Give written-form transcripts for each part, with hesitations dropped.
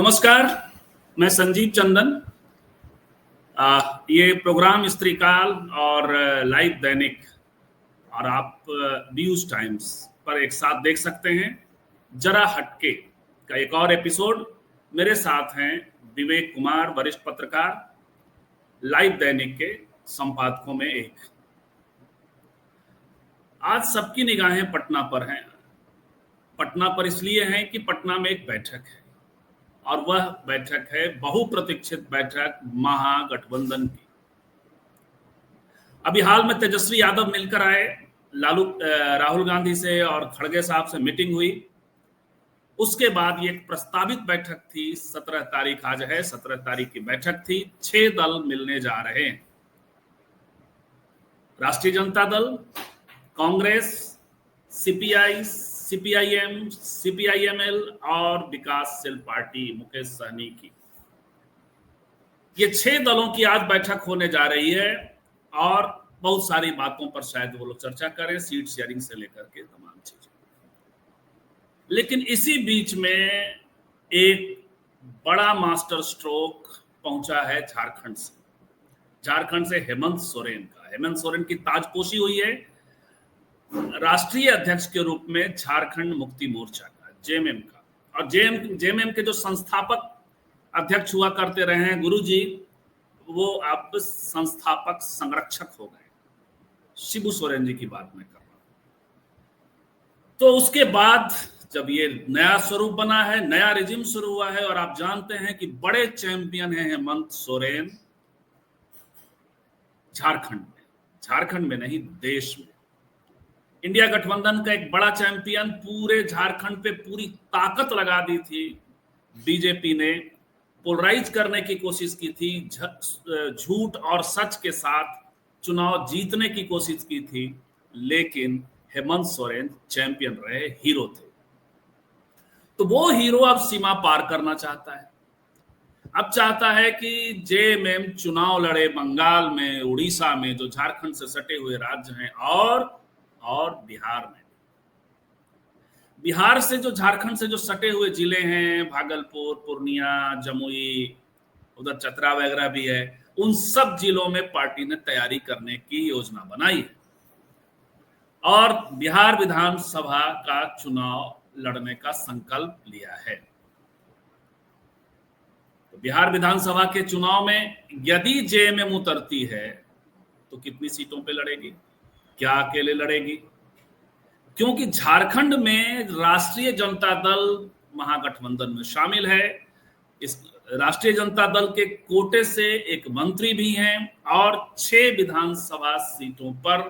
नमस्कार, मैं संजीव चंदन। ये प्रोग्राम स्त्री काल और लाइव दैनिक और आप न्यूज टाइम्स पर एक साथ देख सकते हैं। जरा हटके का एक और एपिसोड। मेरे साथ हैं विवेक कुमार, वरिष्ठ पत्रकार, लाइव दैनिक के संपादकों में एक। आज सबकी निगाहें पटना पर हैं। पटना पर इसलिए हैं कि पटना में एक बैठक है और वह बैठक है बहुप्रतीक्षित बैठक महागठबंधन की। अभी हाल में तेजस्वी यादव मिलकर आए, राहुल गांधी से और खड़गे साहब से मीटिंग हुई। उसके बाद ये एक प्रस्तावित बैठक थी। 17 तारीख आज है, 17 तारीख की बैठक थी। 6 दल मिलने जा रहे हैं। राष्ट्रीय Janata Dal, Congress, CPI, CPIM, CPIML और विकासशील पार्टी मुकेश सहनी की। ये 6 दलों की आज बैठक होने जा रही है और बहुत सारी बातों पर शायद वो लोग चर्चा करें, सीट शेयरिंग से लेकर के तमाम चीजें। लेकिन इसी बीच में एक बड़ा मास्टर स्ट्रोक पहुंचा है झारखंड से। झारखंड से हेमंत सोरेन का। हेमंत सोरेन की ताजपोशी हुई है राष्ट्रीय अध्यक्ष के रूप में झारखंड मुक्ति मोर्चा का, जेएमएम का। और जेएमएम के जो संस्थापक अध्यक्ष हुआ करते रहे हैं गुरुजी, वो अब संस्थापक संरक्षक हो गए। शिबू सोरेन जी की बात मैं कर रहा हूं। तो उसके बाद जब ये नया स्वरूप बना है, नया रिजिम शुरू हुआ है और आप जानते हैं कि बड़े चैंपियन हैं हेमंत सोरेन झारखंड में नहीं, देश में। इंडिया गठबंधन का एक बड़ा चैंपियन। पूरे झारखंड पे पूरी ताकत लगा दी थी बीजेपी ने, पोलराइज करने की कोशिश की थी, झूठ और सच के साथ चुनाव जीतने की कोशिश की थी। लेकिन हेमंत सोरेन चैंपियन रहे, हीरो थे। तो वो हीरो अब सीमा पार करना चाहता है। अब चाहता है कि जेएमएम चुनाव लड़े बंगाल में, उड़ीसा में, जो झारखंड से सटे हुए राज्य हैं, और बिहार में। बिहार से जो झारखंड से जो सटे हुए जिले हैं, भागलपुर, पूर्णिया, जमुई, उधर चतरा वगैरह भी है, उन सब जिलों में पार्टी ने तैयारी करने की योजना बनाई है और बिहार विधानसभा का चुनाव लड़ने का संकल्प लिया है। तो बिहार विधानसभा के चुनाव में यदि जेएमएम उतरती है तो कितनी सीटों पे लड़ेगी, क्या अकेले लड़ेगी? क्योंकि झारखंड में राष्ट्रीय जनता दल महागठबंधन में शामिल है। इस राष्ट्रीय जनता दल के कोटे से एक मंत्री भी हैं और 6 विधानसभा सीटों पर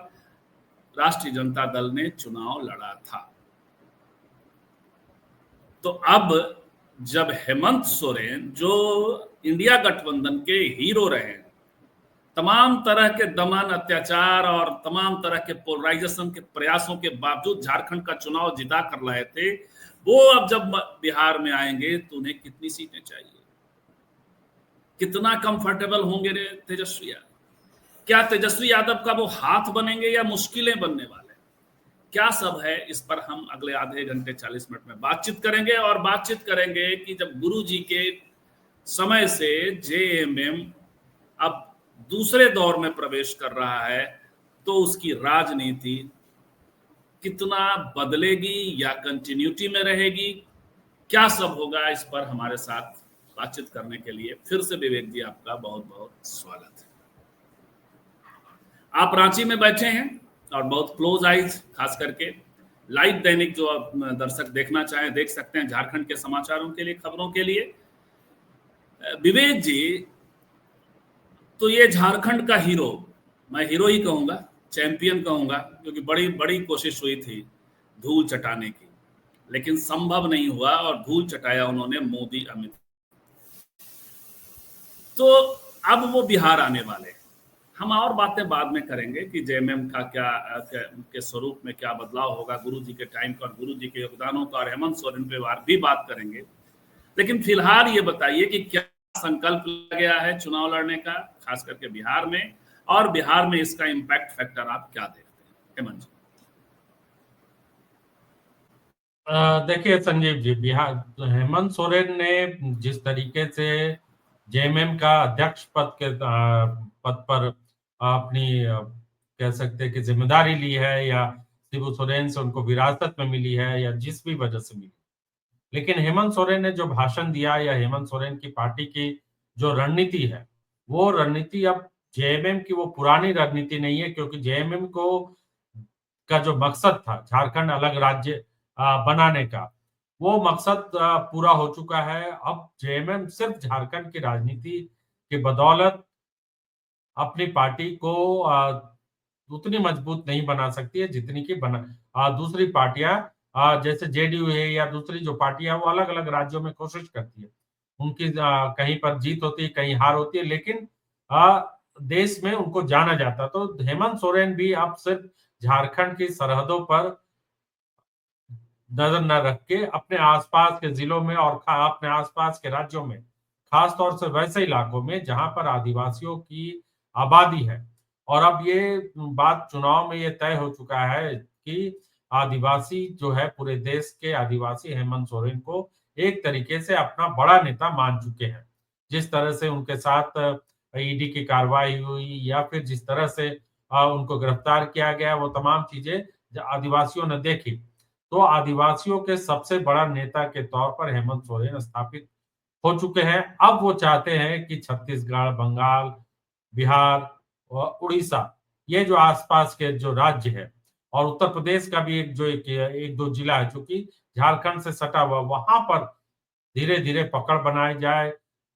राष्ट्रीय जनता दल ने चुनाव लड़ा था। तो अब जब हेमंत सोरेन, जो इंडिया गठबंधन के हीरो रहे, तमाम तरह के दमन, अत्याचार और तमाम तरह के पोलराइजेशन के प्रयासों के बावजूद झारखंड का चुनाव जिता कर लाए थे, वो अब जब बिहार में आएंगे तो उन्हें कितनी सीटें चाहिए? कितना कंफर्टेबल होंगे रे तेजस्वी यादव? क्या तेजस्वी यादव का वो हाथ बनेंगे या मुश्किलें बनने वाले? क्या सब है, इस पर हम अगले आधे घंटे 40 मिनट में बातचीत करेंगे। और बातचीत करेंगे कि जब गुरुजी के समय से जेएमएम अब दूसरे दौर में प्रवेश कर रहा है तो उसकी राजनीति कितना बदलेगी या कंटिन्यूटी में रहेगी, क्या सब होगा, इस पर हमारे साथ बातचीत करने के लिए फिर से विवेक जी आपका बहुत बहुत स्वागत है। आप रांची में बैठे हैं और बहुत क्लोज आइज, खास करके लाइव दैनिक जो आप दर्शक देखना चाहें देख सकते हैं, झारखंड के समाचारों के लिए, खबरों के लिए। विवेक जी, तो ये झारखंड का हीरो, मैं हीरो ही कहूंगा, चैंपियन कहूंगा, क्योंकि बड़ी बड़ी कोशिश हुई थी धूल चटाने की, लेकिन संभव नहीं हुआ और धूल चटाया उन्होंने मोदी, अमित। तो अब वो बिहार आने वाले। हम और बातें बाद में करेंगे कि जेएमएम का क्या के स्वरूप में क्या बदलाव होगा, गुरुजी के टाइम का और गुरुजी के योगदानों का, और हेमंत सोरेन पे भी बात करेंगे। लेकिन फिलहाल ये बताइए कि क्या संकल्प लिया गया है चुनाव लड़ने का, खास करके बिहार में, और बिहार में इसका इम्पैक्ट फैक्टर आप क्या देखते हैं हेमंत जी? देखिए संजीव जी, बिहार हेमंत सोरेन ने जिस तरीके से जेएमएम का अध्यक्ष पद पर अपनी कह सकते हैं कि जिम्मेदारी ली है, या शिबू सोरेन से उनको विरासत में मिली है, या जिस भी वजह से मिली, लेकिन हेमंत सोरेन ने जो भाषण दिया, या हेमंत सोरेन की पार्टी की जो रणनीति है, वो रणनीति अब जेएमएम की वो पुरानी रणनीति नहीं है, क्योंकि जेएमएम को का जो मकसद था झारखंड अलग राज्य बनाने का, वो मकसद पूरा हो चुका है। अब जेएमएम सिर्फ झारखंड की राजनीति की बदौलत अपनी पार्टी को उतनी मजबूत नहीं बना सकती है जितनी कि दूसरी पार्टियां जैसे जेडीयू है, या दूसरी जो पार्टियां, वो अलग अलग राज्यों में कोशिश करती है। उनकी कहीं पर जीत होती है, कहीं हार होती है, लेकिन देश में उनको जाना जाता। तो हेमंत सोरेन भी अब सिर्फ झारखंड की सरहदों पर नजर न रख के अपने आसपास के जिलों में और अपने आसपास के राज्यों में, खास तौर से वैसे इलाकों में जहां पर आदिवासियों की आबादी है। और अब ये बात चुनाव में ये तय हो चुका है कि आदिवासी जो है, पूरे देश के आदिवासी हेमंत सोरेन को एक तरीके से अपना बड़ा नेता मान चुके हैं। जिस तरह से उनके साथ ईडी की कार्रवाई हुई, या फिर जिस तरह से उनको गिरफ्तार किया गया, वो तमाम चीजें आदिवासियों ने देखी। तो आदिवासियों के सबसे बड़ा नेता के तौर पर हेमंत सोरेन स्थापित हो चुके हैं। अब वो चाहते हैं कि छत्तीसगढ़, बंगाल, बिहार और उड़ीसा, ये जो आसपास के जो राज्य है, और उत्तर प्रदेश का भी एक दो जिला है जो कि झारखंड से सटा हुआ, वहां पर धीरे धीरे पकड़ बनाई जाए।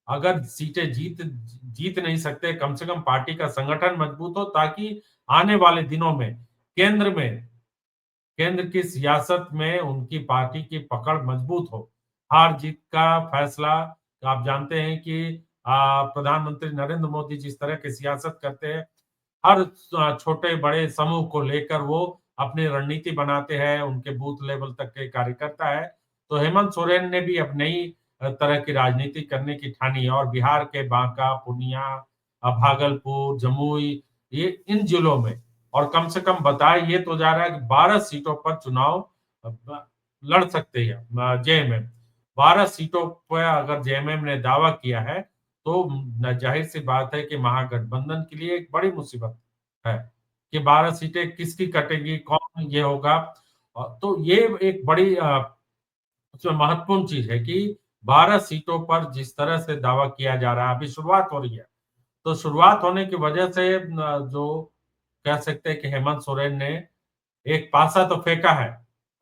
अगर सीटें जीत नहीं सकते, कम से कम पार्टी का संगठन मजबूत हो, ताकि आने वाले दिनों में केंद्र में केंद्र की सियासत में उनकी पार्टी की पकड़ मजबूत हो। हार जीत का फैसला, आप जानते हैं कि प्रधानमंत्री नरेंद्र मोदी जिस तरह की सियासत करते हैं, हर छोटे बड़े समूह को लेकर वो अपनी रणनीति बनाते हैं, उनके बूथ लेवल तक के कार्यकर्ता है। तो हेमंत सोरेन ने भी अब नई तरह की राजनीति करने की ठानी है, और बिहार के बांका, पूर्णिया, भागलपुर, जमुई, ये इन जिलों में, और कम से कम बताया ये तो जा रहा है कि 12 सीटों पर चुनाव लड़ सकते हैं जेएमएम। 12 सीटों पर अगर जेएमएम ने दावा किया है, तो जाहिर सी बात है कि महागठबंधन के लिए एक बड़ी मुसीबत है कि 12 सीटें किसकी कटेगी, कौन ये होगा। तो ये एक बड़ी उसमें महत्वपूर्ण चीज है कि 12 सीटों पर जिस तरह से दावा किया जा रहा है, अभी शुरुआत हो रही है। तो शुरुआत होने की वजह से जो कह सकते हैं कि हेमंत सोरेन ने एक पासा तो फेंका है।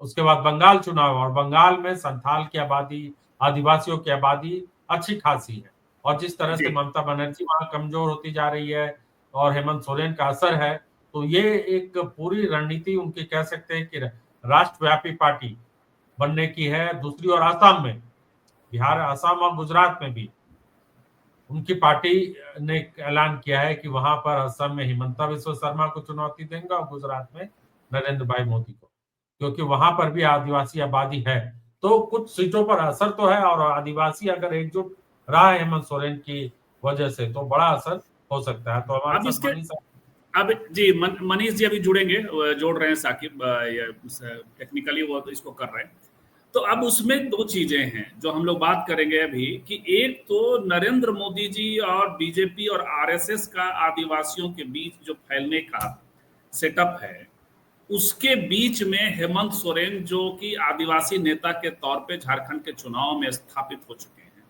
उसके बाद बंगाल चुनाव, और बंगाल में संथाल की आबादी, आदिवासियों की आबादी अच्छी खासी है। और जिस तरह से जी। ममता बनर्जी वहां कमजोर होती जा रही है, और हेमंत सोरेन का असर है, तो ये एक पूरी रणनीति उनकी कह सकते हैं कि राष्ट्रव्यापी पार्टी बनने की है। दूसरी ओर आसाम में, बिहार, असम और गुजरात में भी उनकी पार्टी ने ऐलान किया है कि वहां पर असम में हिमंता बिस्वा शर्मा को चुनौती देंगे, और गुजरात में नरेंद्र भाई मोदी को, क्योंकि वहां पर भी आदिवासी आबादी है। तो कुछ सीटों पर असर तो है, और आदिवासी अगर एकजुट रहा है हेमंत सोरेन की वजह से, तो बड़ा असर हो सकता है। तो हमारे अब साथ इसके मनीष अब जी मनीष जी अभी जुड़ेंगे, जोड़ रहे हैं साकिब, टेक्निकली वो तो इसको कर रहे हैं। तो अब उसमें दो चीजें हैं जो हम लोग बात करेंगे अभी, कि एक तो नरेंद्र मोदी जी और बीजेपी और आरएसएस का आदिवासियों के बीच जो फैलने का सेटअप है, उसके बीच में हेमंत सोरेन जो कि आदिवासी नेता के तौर पे झारखंड के चुनाव में स्थापित हो चुके हैं,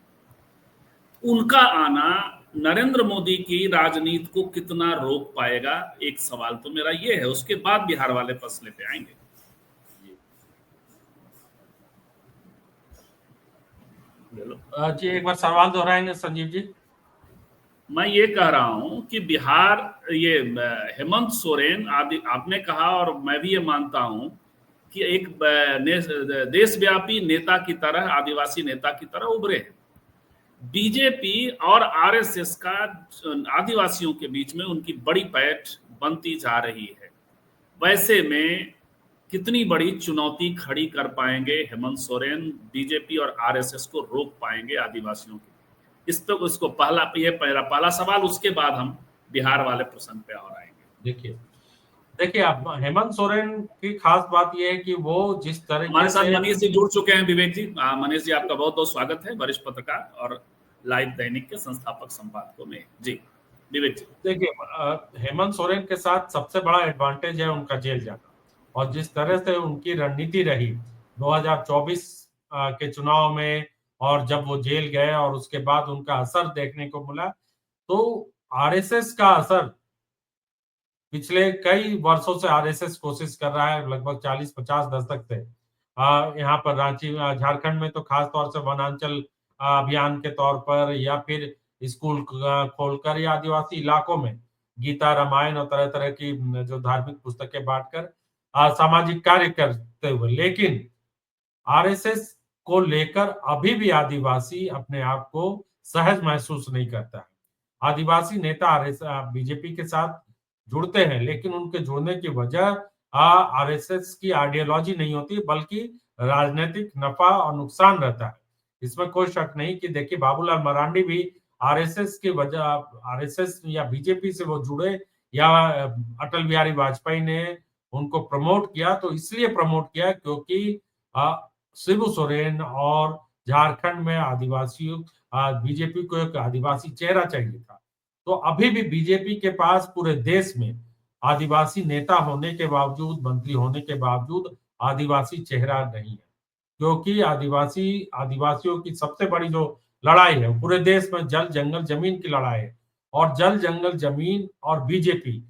उनका आना नरेंद्र मोदी की राजनीति को कितना रोक पाएगा, एक सवाल तो मेरा ये है। उसके बाद बिहार वाले फैसले पे आएंगे। जी एक बार सवाल दोहराएंगे संजीव जी। मैं ये कह रहा हूं कि बिहार, ये हेमंत सोरेन आदि आपने कहा, और मैं भी ये मानता हूं कि एक देशव्यापी नेता की तरह, आदिवासी नेता की तरह उभरे हैं। बीजेपी और आरएसएस का आदिवासियों के बीच में उनकी बड़ी पैठ बनती जा रही है। वैसे में कितनी बड़ी चुनौती खड़ी कर पाएंगे हेमंत सोरेन, बीजेपी और आरएसएस को रोक पाएंगे आदिवासियों के? इस तो उसको पहला, ये पहला सवाल, उसके बाद हम बिहार वाले प्रसंग पे और आएंगे। देखिए, देखिए, अब हेमंत सोरेन की खास बात यह है कि वो जिस हमारे तरीके साथ से मनीष जी जुड़ चुके हैं। विवेक जी, मनीष जी आपका बहुत बहुत स्वागत है, वरिष्ठ पत्रकार और लाइव दैनिक के संस्थापक संपादकों में। जी विवेक जी। देखिए, हेमंत सोरेन के साथ सबसे बड़ा एडवांटेज है उनका जेल जाना, और जिस तरह से उनकी रणनीति रही 2024 के चुनाव में, और जब वो जेल गए और उसके बाद उनका असर देखने को मिला, तो आरएसएस का असर पिछले कई वर्षों से आरएसएस कोशिश कर रहा है, लगभग 40-50 दशक से यहाँ पर रांची, झारखंड में तो खास तौर से वनांचल अभियान के तौर पर, या फिर स्कूल खोलकर, या आदिवासी इलाकों में गीता रामायण और तरह तरह की जो धार्मिक पुस्तकें बांटकर सामाजिक कार्य करते हुए। लेकिन आरएसएस को लेकर अभी भी आदिवासी अपने आप को सहज महसूस नहीं करता है। आदिवासी नेता बीजेपी के साथ जुड़ते हैं, लेकिन उनके जुड़ने की वजह आरएसएस की आइडियोलॉजी नहीं होती, बल्कि राजनीतिक नफा और नुकसान रहता है। इसमें कोई शक नहीं कि देखिए, बाबूलाल मरांडी भी आरएसएस की वजह, आरएसएस या बीजेपी से वो जुड़े, या अटल बिहारी वाजपेयी ने उनको प्रमोट किया, तो इसलिए प्रमोट किया क्योंकि शिबू सोरेन और झारखंड में आदिवासियों, बीजेपी को एक आदिवासी चेहरा चाहिए था। तो अभी भी बीजेपी के पास पूरे देश में आदिवासी नेता होने के बावजूद, मंत्री होने के बावजूद आदिवासी चेहरा नहीं है, क्योंकि आदिवासियों की सबसे बड़ी जो लड़ाई है पूरे देश में जल जंगल जमीन की लड़ाई है। और जल जंगल जमीन और बीजेपी,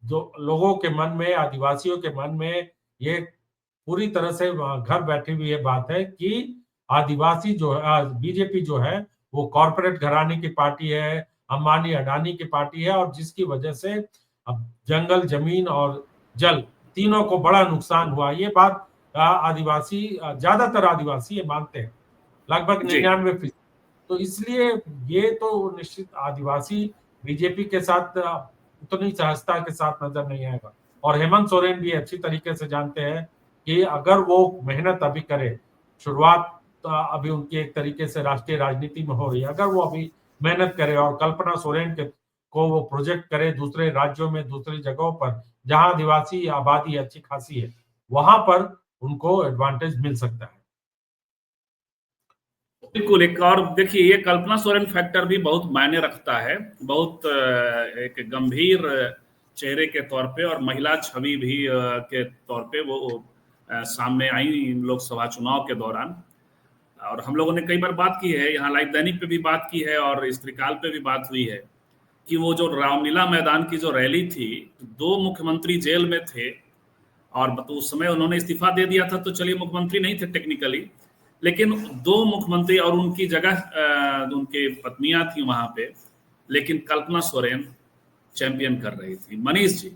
जो लोगों के मन में, आदिवासियों के मन में ये पूरी तरह से घर बैठी हुई ये बात है कि आदिवासी जो है, बीजेपी जो है वो कॉरपोरेट घराने की पार्टी है, अंबानी अडानी की पार्टी है, और जिसकी वजह से अब जंगल जमीन और जल तीनों को बड़ा नुकसान हुआ। ये बात आदिवासी, ज्यादातर आदिवासी ये मानते हैं, लगभग जी 99%। तो इसलिए ये तो निश्चित आदिवासी बीजेपी के साथ उतनी सहजता के साथ नजर नहीं आएगा। और हेमंत सोरेन भी अच्छी तरीके से जानते हैं कि अगर वो मेहनत अभी करे, शुरुआत अभी उनकी एक तरीके से राष्ट्रीय राजनीति में हो रही है, अगर वो अभी मेहनत करे और कल्पना सोरेन के को वो प्रोजेक्ट करे दूसरे राज्यों में, दूसरी जगहों पर जहां आदिवासी आबादी अच्छी खासी है, वहां पर उनको एडवांटेज मिल सकता है। बिल्कुल। एक और देखिए, ये कल्पना सोरेन फैक्टर भी बहुत मायने रखता है। बहुत एक गंभीर चेहरे के तौर पे और महिला छवि भी के तौर पे वो सामने आई लोकसभा चुनाव के दौरान। और हम लोगों ने कई बार बात की है, यहाँ लाइव दैनिक पे भी बात की है और इस त्रिकाल पे भी बात हुई है कि वो जो रामलीला मैदान की जो रैली थी, दो मुख्यमंत्री जेल में थे, और तो उस समय उन्होंने इस्तीफा दे दिया था, तो चलिए मुख्यमंत्री नहीं थे टेक्निकली, लेकिन दो मुख्यमंत्री और उनकी जगह उनके पत्नियां थी वहां पे, लेकिन कल्पना सोरेन चैंपियन कर रही थी। मनीष जी,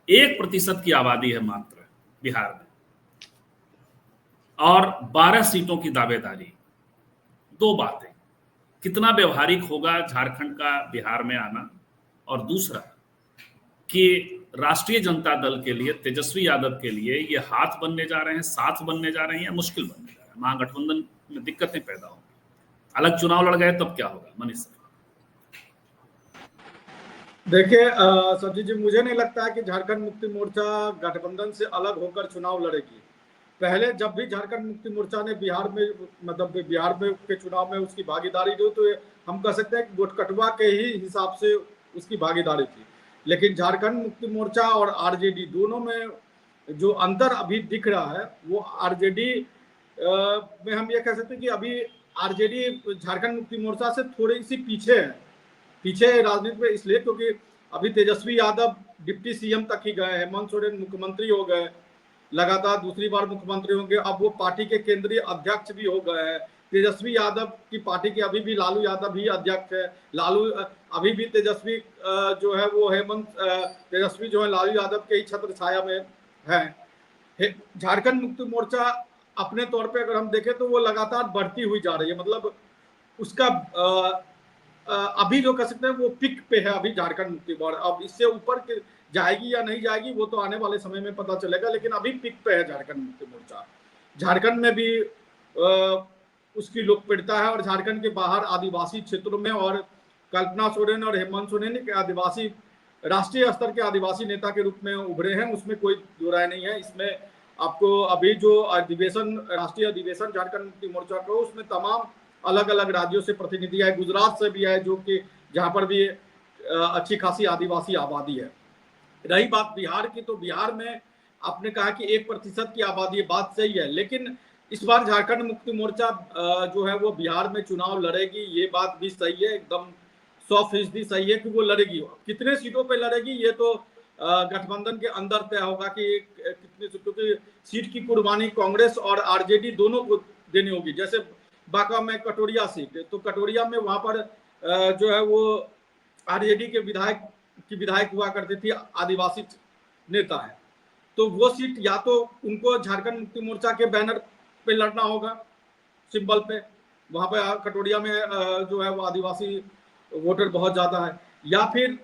1% की आबादी है मात्र बिहार में, और 12 सीटों की दावेदारी। दो बातें, कितना व्यवहारिक होगा झारखंड का बिहार में आना, और दूसरा कि राष्ट्रीय जनता दल के लिए, तेजस्वी यादव के लिए ये हाथ बनने जा रहे हैं, साथ बनने जा रहे हैं, या मुश्किल बनने जा रहे हैं? महागठबंधन में दिक्कतें पैदा होंगी, अलग चुनाव लड़ गए तब क्या होगा? मनीष सर। देखिए सब्जी जी, मुझे नहीं लगता है कि झारखंड मुक्ति मोर्चा गठबंधन से अलग होकर चुनाव लड़ेगी। पहले जब भी झारखंड मुक्ति मोर्चा ने बिहार में, मतलब बिहार में के चुनाव में उसकी भागीदारी दी, तो हम कह सकते हैं कि गोटकटवा के ही हिसाब से उसकी भागीदारी थी। लेकिन झारखंड मुक्ति मोर्चा और आरजेडी दोनों में जो अंतर अभी दिख रहा है, वो आरजेडी में हम ये कह सकते हैं कि अभी आरजेडी झारखंड मुक्ति मोर्चा से थोड़ी सी पीछे राजनीति में, इसलिए क्योंकि अभी तेजस्वी यादव डिप्टी सीएम तक ही गए, हेमंत सोरेन मुख्यमंत्री हो गए, लगातार दूसरी बार मुख्यमंत्री होंगे, अब वो पार्टी के केंद्रीय अध्यक्ष भी हो गए हैं। तेजस्वी यादव की पार्टी के अभी भी लालू यादव ही अध्यक्ष है। लालू अभी भी तेजस्वी जो है वो तेजस्वी जो है लालू यादव के ही छत्र छाया में है। झारखंड मुक्ति मोर्चा अपने तौर पे अगर हम देखें तो वो लगातार बढ़ती हुई जा रही है, मतलब उसका अभी जो कह सकते हैं वो पिक पे है अभी झारखंड मुक्ति मोर्चा। अब इससे ऊपर जाएगी या नहीं जाएगी वो तो आने वाले समय में पता चलेगा, लेकिन अभी पिक पे है झारखंड मुक्ति मोर्चा। झारखंड में भी उसकी लोकप्रियता है, और झारखंड के बाहर आदिवासी क्षेत्रों में, और कल्पना सोरेन और हेमंत सोरेन के आदिवासी राष्ट्रीय स्तर के आदिवासी नेता के रूप में उभरे हैं, उसमें कोई दो राय नहीं है। इसमें आपको अभी जो अधिवेशन, राष्ट्रीय अधिवेशन झारखंड मुक्ति मोर्चा का, उसमें तमाम अलग अलग राज्यों से प्रतिनिधि है, गुजरात से भी है, जो कि जहाँ पर भी अच्छी खासी आदिवासी आबादी है। रही बात बिहार की, तो बिहार में आपने कहा कि 1% की आबादी है, बात सही है, लेकिन इस बार झारखंड मुक्ति मोर्चा जो है वो बिहार में चुनाव लड़ेगी, ये बात भी सही है, एकदम 100% सही है कि वो लड़ेगी। कितने सीटों पे लड़ेगी ये तो गठबंधन के अंदर तय होगा कि कितने सीटों की, सीट की कुर्बानी कांग्रेस और आरजेडी दोनों को देनी होगी। जैसे बांका में कटोरिया सीट, तो कटोरिया में वहां पर जो है वो आरजेडी के विधायक हुआ करती थी, आदिवासी नेता है, तो वो सीट या तो उनको झारखंड मुक्ति मोर्चा के बैनर पे लड़ना होगा, सिंबल पे, वहां पे कटोरिया में जो है वो आदिवासी वोटर बहुत ज्यादा है, या फिर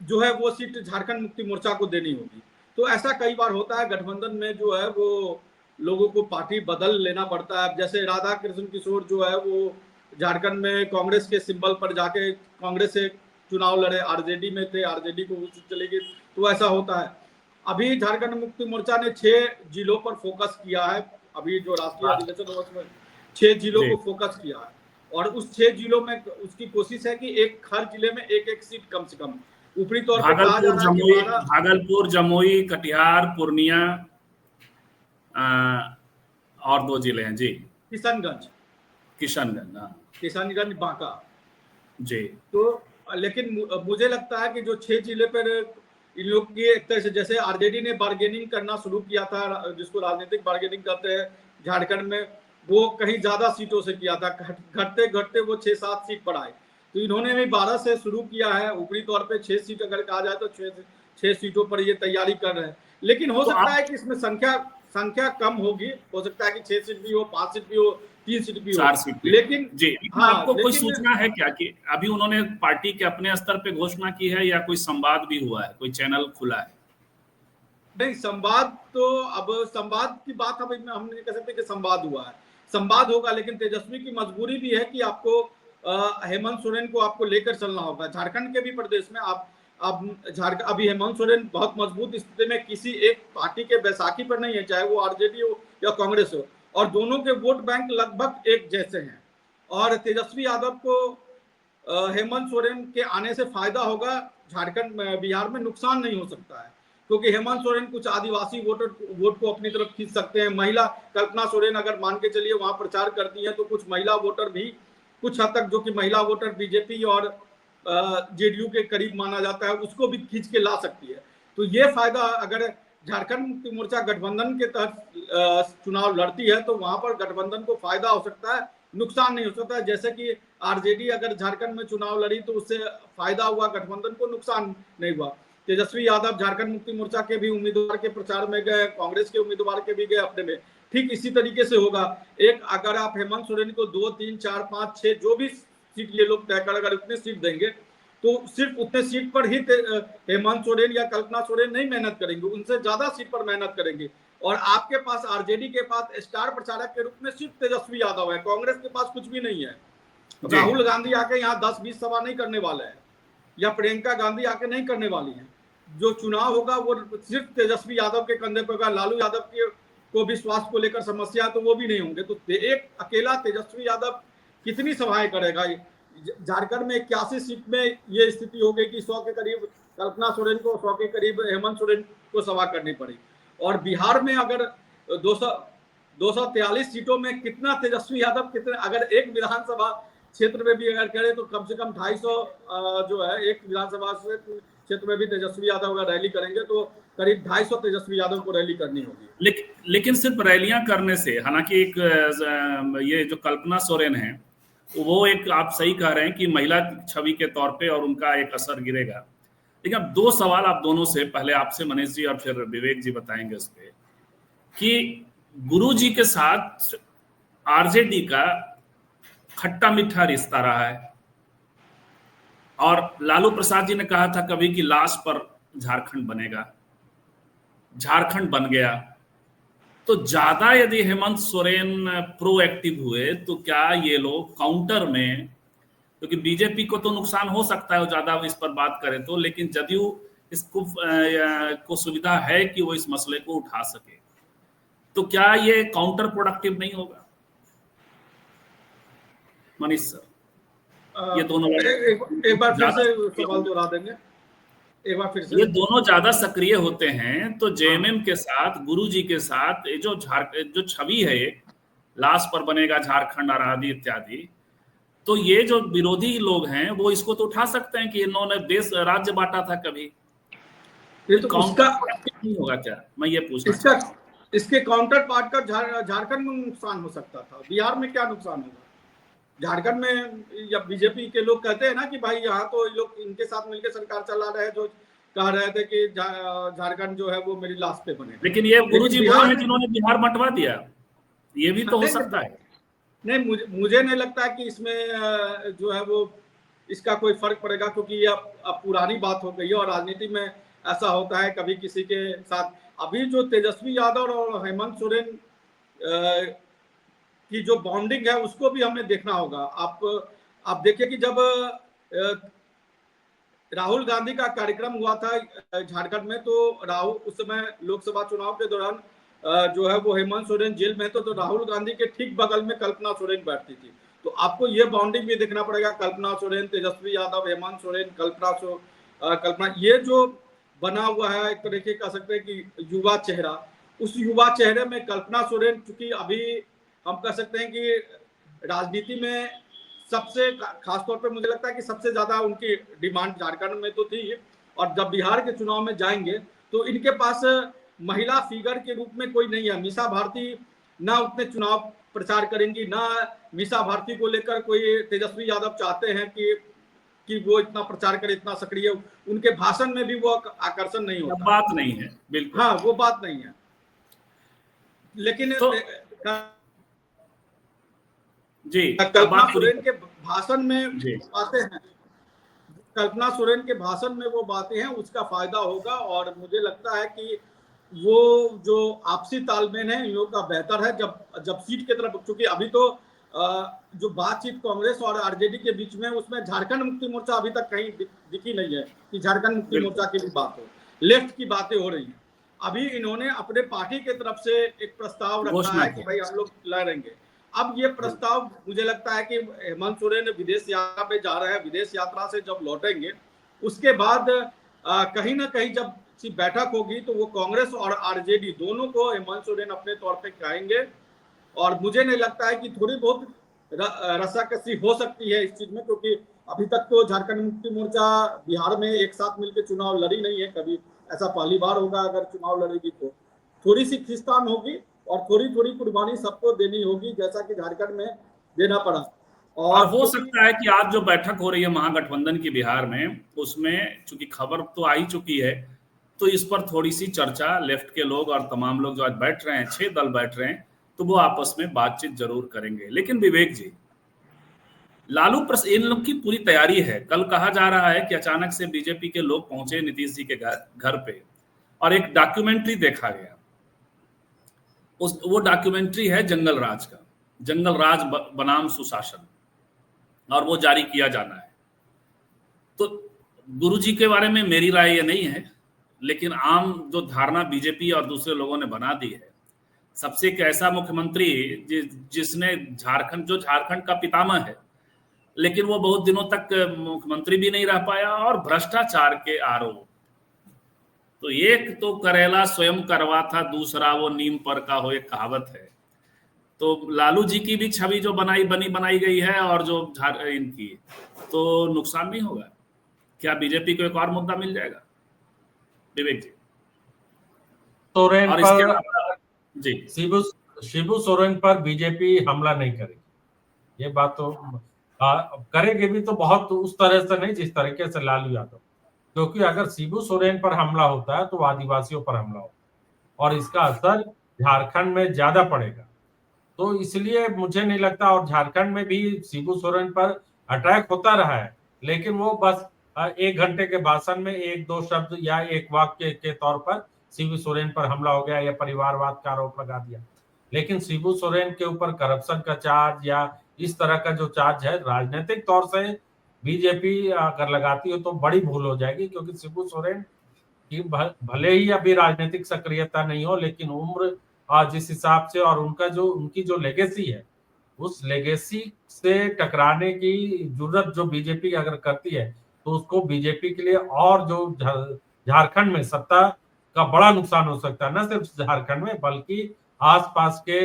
जो है वो सीट झारखंड मुक्ति मोर्चा को देनी होगी। तो ऐसा कई बार होता है गठबंधन में, जो है वो लोगों को पार्टी बदल लेना पड़ता है। जैसे राधा कृष्ण किशोर जो है वो झारखंड में कांग्रेस के सिंबल पर जाके कांग्रेस से चुनाव लड़े, आरजेडी में थे, आरजेडी को चले गए, तो ऐसा होता है। अभी झारखंड मुक्ति मोर्चा ने 6 जिलों पर फोकस किया है, अभी जो राष्ट्रीय अधिवेशन हुआ उसमें 6 जिलों को फोकस किया है, और उस 6 जिलों में उसकी कोशिश है कि हर जिले में एक सीट कम से कम, ऊपरी तौर पर कहा जा रहा है कि भागलपुर, जमुई, कटिहार, पूर्णिया और 2 जिले हैं जी, किशनगंज, बांका जी। तो लेकिन मुझे लगता है कि जो 6 जिले पर इन लोग की एक तरह से, जैसे आरजेडी ने बार्गेनिंग करना शुरू किया था, जिसको राजनीतिक बार्गेनिंग कहते हैं झारखंड में, वो कहीं ज्यादा सीटों से किया था, घटते घटते वो 6-7 सीट पर आए। तो इन्होंने भी 12 से शुरू किया है, ऊपरी तौर पे 6 सीट अगर कहा जाए तो 6 सीटों पर ये तैयारी कर रहे हैं। लेकिन हो सकता है कि इसमें संख्या कम होगी, हो सकता है कि 6 सीट भी हो, 5 सीट भी हो, 3 सीट भी हो, 4 सीट, लेकिन जी। आपको कोई सूचना है क्या कि अभी उन्होंने पार्टी के अपने स्तर पे घोषणा की है, या कोई संवाद भी हुआ है, कोई चैनल खुला है? नहीं, संवाद तो, अब संवाद की बात हम नहीं कह सकते कि संवाद हुआ है, संवाद होगा, लेकिन तेजस्वी की मजबूरी भी है कि आपको हेमंत सोरेन को आपको लेकर चलना होगा। झारखंड के भी प्रदेश में अभी हेमंत सोरेन बहुत मजबूत स्थिति में किसी एक पार्टी के बैसाखी पर नहीं है, चाहे वो आरजेडी हो या कांग्रेस हो, और दोनों के वोट बैंक लगभग एक जैसे हैं, और तेजस्वी यादव को हेमंत सोरेन के आने से फायदा होगा, झारखंड बिहार में नुकसान नहीं हो सकता है, क्योंकि हेमंत सोरेन कुछ आदिवासी वोट को अपनी तरफ खींच सकते हैं। महिला कल्पना सोरेन अगर मान के चलिए वहां प्रचार करती है, तो कुछ महिला वोटर भी, कुछ हद तक जो कि महिला वोटर बीजेपी और जेडीयू के करीब माना जाता है, उसको भी खींच के ला सकती है। तो ये फायदा, अगर झारखंड मुक्ति मोर्चा गठबंधन के तहत चुनाव लड़ती है, तो वहां पर गठबंधन को फायदा हो सकता है, नुकसान नहीं हो सकता है। जैसे कि आरजेडी अगर झारखंड में चुनाव लड़ी तो उससे फायदा हुआ, गठबंधन को नुकसान नहीं हुआ। तेजस्वी यादव झारखंड मुक्ति मोर्चा के भी उम्मीदवार के प्रचार में गए, कांग्रेस के उम्मीदवार के भी गए अपने में, ठीक इसी तरीके से होगा। एक अगर आप हेमंत सोरेन को 2, 3, 4, 5, 6 जो भी सीट ये लोग तय कर, अगर उतने सीट देंगे, तो सिर्फ उतने सीट पर ही हेमंत सोरेन या कल्पना सोरेन नहीं मेहनत करेंगे, उनसे ज्यादा सीट पर मेहनत करेंगे। और आपके पास आरजेडी के पास स्टार प्रचारक के रूप में सिर्फ तेजस्वी यादव है, कांग्रेस के पास कुछ भी नहीं है। राहुल गांधी आके यहाँ 10-20 सभा नहीं करने वाले हैं, या प्रियंका गांधी आके नहीं करने वाली है। जो चुनाव होगा वो सिर्फ तेजस्वी यादव के कंधे पर होगा। लालू यादव को भी स्वास्थ्य को लेकर समस्या है, तो वो भी नहीं होंगे। तो एक अकेला तेजस्वी यादव कितनी सभाएं करेगा? झारखंड में 81 सीट में ये स्थिति हो गई कि 100 के करीब कल्पना सोरेन को, 100 के करीब हेमंत सोरेन को सभा करनी पड़ी। और बिहार में अगर 243 सीटों में कितना तेजस्वी यादव, कितने, अगर एक विधानसभा क्षेत्र में भी अगर करे तो कम से कम 250 जो है, एक विधानसभा क्षेत्र में भी तेजस्वी यादव अगर रैली करेंगे तो करीब 250 तेजस्वी यादव को रैली करनी होगी। लेकिन सिर्फ रैलियां करने से, हालांकि एक ये जो कल्पना सोरेन है, वो एक, आप सही कह रहे हैं कि महिला छवि के तौर पे और उनका एक असर गिरेगा। लेकिन अब 2 सवाल आप दोनों से, पहले आपसे मनीष जी और फिर विवेक जी बताएंगे उस पे, कि गुरु जी के साथ आरजेडी का खट्टा मीठा रिश्ता रहा है, और लालू प्रसाद जी ने कहा था कभी कि लाश पर झारखंड बनेगा, झारखंड बन गया। तो ज्यादा यदि हेमंत सोरेन प्रोएक्टिव हुए तो क्या ये लोग काउंटर में क्योंकि बीजेपी को तो नुकसान हो सकता है ज्यादा इस पर बात करें तो, लेकिन जदयू इसको को सुविधा है कि वो इस मसले को उठा सके। तो क्या ये काउंटर प्रोडक्टिव नहीं होगा मनीष सर? ये दोनों एक बार फिर से सवाल दोहरा देंगे, एक बार फिर से। ये दोनों ज्यादा सक्रिय होते हैं तो जेएमएम के साथ, गुरुजी के साथ, ये जो छवि है एक लाश पर बनेगा झारखंड आदि इत्यादि, तो ये जो विरोधी लोग हैं वो इसको तो उठा सकते हैं कि इन्होंने देश राज्य बांटा था कभी। ये तो उसका नहीं होगा क्या, मैं ये पूछना इसके काउंटर पार्ट का झारखंड में नुकसान हो सकता था, बिहार में क्या नुकसान होगा? झारखंड में या बीजेपी के लोग कहते हैं ना कि भाई यहाँ तो लोग इनके साथ मिलकर सरकार चला रहे हैं, जो कह रहे थे कि झारखंड जो है वो मेरी लाश पे बने। लेकिन ये गुरुजी वो हैं जिन्होंने बिहार बंटवा दिया, ये भी तो हो सकता है। नहीं, मुझे नहीं लगता कि इसमें जो है वो इसका कोई फर्क पड़ेगा, क्योंकि ये अब पुरानी बात हो गई है और राजनीति में ऐसा होता है कभी किसी के साथ। अभी जो तेजस्वी यादव और हेमंत सोरेन की जो बॉन्डिंग है उसको भी हमें देखना होगा। आप देखिए कि जब राहुल गांधी का कार्यक्रम हुआ था झारखंड में, तो राहुल उस समय लोकसभा चुनाव के दौरान जो है वो हेमंत सोरेन जेल में तो राहुल गांधी के ठीक बगल में कल्पना सोरेन बैठती थी। तो आपको ये बॉन्डिंग भी देखना पड़ेगा, कल्पना सोरेन, तेजस्वी यादव, हेमंत सोरेन, कल्पना, ये जो बना हुआ है एक तरीके कह सकते हैं कि युवा चेहरा, उस युवा चेहरे में कल्पना सोरेन, चूंकि अभी हम कह सकते हैं कि राजनीति में सबसे खासतौर पे मुझे लगता है कि सबसे ज्यादा उनकी डिमांड झारखंड में तो थी, और जब बिहार के चुनाव में जाएंगे तो इनके पास महिला फिगर के रूप में कोई नहीं है। मीसा भारती ना उतने चुनाव प्रचार करेंगी, ना मीसा भारती को लेकर कोई तेजस्वी यादव चाहते हैं कि वो इतना प्रचार करे, इतना सक्रिय, उनके भाषण में भी वो आकर्षण नहीं होता, बात नहीं है, बिल्कुल हाँ वो बात नहीं है। लेकिन तो जी कल्पना सोरेन के भाषण में बातें हैं, कल्पना सोरेन के भाषण में वो बातें हैं, उसका फायदा होगा। और मुझे लगता है कि वो जो आपसी तालमेल है इन लोगों का बेहतर है जब सीट की तरफ, क्योंकि अभी तो जो बातचीत कांग्रेस और आरजेडी के बीच में, उसमें झारखंड मुक्ति मोर्चा अभी तक कहीं दिखी नहीं है कि झारखंड मुक्ति मोर्चा की भी बात हो, लेफ्ट की बातें हो रही हैं। अभी इन्होंने अपने पार्टी की तरफ से एक प्रस्ताव रखा है कि भाई हम लोग लड़ेंगे। अब ये प्रस्ताव मुझे लगता है कि हेमंत सोरेन विदेश यात्रा पे जा रहे हैं, विदेश यात्रा से जब लौटेंगे उसके बाद कहीं ना कहीं जब बैठक होगी तो वो कांग्रेस और आरजेडी दोनों को हेमंत सोरेन अपने तौर पे कहेंगे। और मुझे नहीं लगता है कि थोड़ी बहुत रस्साकसी हो सकती है इस चीज में, क्योंकि अभी तक तो झारखंड मुक्ति मोर्चा बिहार में एक साथ मिलकर चुनाव लड़ी नहीं है कभी, ऐसा पहली बार होगा अगर चुनाव लड़ेगी तो। थोड़ी सी खींचतान होगी और थोड़ी थोड़ी कुर्बानी सबको देनी होगी, जैसा कि झारखंड में देना पड़ा। और हो सकता है कि आज जो बैठक हो रही है महागठबंधन की बिहार में, उसमें चूंकि खबर तो आ ही चुकी है, तो इस पर थोड़ी सी चर्चा लेफ्ट के लोग और तमाम लोग जो आज बैठ रहे हैं, 6 दल बैठ रहे हैं, तो वो आपस में बातचीत जरूर करेंगे। लेकिन विवेक जी, लालू इन लोग की पूरी तैयारी है। कल कहा जा रहा है कि अचानक से बीजेपी के लोग पहुंचे नीतीश जी के घर पे और एक डॉक्यूमेंट्री देखा गया। वो डॉक्यूमेंट्री है जंगल राज का, जंगल राज बनाम सुशासन, और वो जारी किया जाना है। तो गुरुजी के बारे में मेरी राय ये नहीं है, लेकिन आम जो धारणा बीजेपी और दूसरे लोगों ने बना दी है, सबसे एक ऐसा मुख्यमंत्री जिसने झारखंड का पितामह है, लेकिन वो बहुत दिनों तक मुख्यमंत्री भी नहीं रह पाया, और भ्रष्टाचार के आरोप। तो एक तो करेला स्वयं करवा था, दूसरा वो नीम पर का हो, एक कहावत है। तो लालू जी की भी छवि जो बनाई गई है, और जो इनकी, तो नुकसान नहीं होगा क्या? बीजेपी को एक और मुद्दा मिल जाएगा विवेक जी? सोरेन पर जी, शिबू सोरेन पर बीजेपी हमला नहीं करेगी, ये बात तो करेगी भी, तो बहुत उस तरह से नहीं जिस तरीके से लालू यादव, क्योंकि अगर शिबू सोरेन पर हमला होता है तो आदिवासियों पर हमला होता है और इसका असर झारखंड में ज्यादा पड़ेगा। तो इसलिए मुझे नहीं लगता, और झारखंड में भी शिबू सोरेन पर अटैक होता रहा है, लेकिन वो बस 1 घंटे के भाषण में 1-2 शब्द या एक वाक्य के तौर पर शिबू सोरेन पर हमला हो गया या परिवारवाद का आरोप लगा दिया। लेकिन शिबू सोरेन के ऊपर करप्शन का चार्ज या इस तरह का जो चार्ज है, राजनीतिक तौर से बीजेपी अगर लगाती हो तो बड़ी भूल हो जाएगी, क्योंकि शिबू सोरेन की भले ही अभी राजनीतिक सक्रियता नहीं हो, लेकिन उम्र जिस हिसाब से और उनकी जो लेगेसी है, उस लेगेसी से टकराने की जुर्रत जो बीजेपी अगर करती है, तो उसको बीजेपी के लिए और जो झारखंड में सत्ता का बड़ा नुकसान हो सकता है। न सिर्फ झारखंड में, बल्कि आसपास के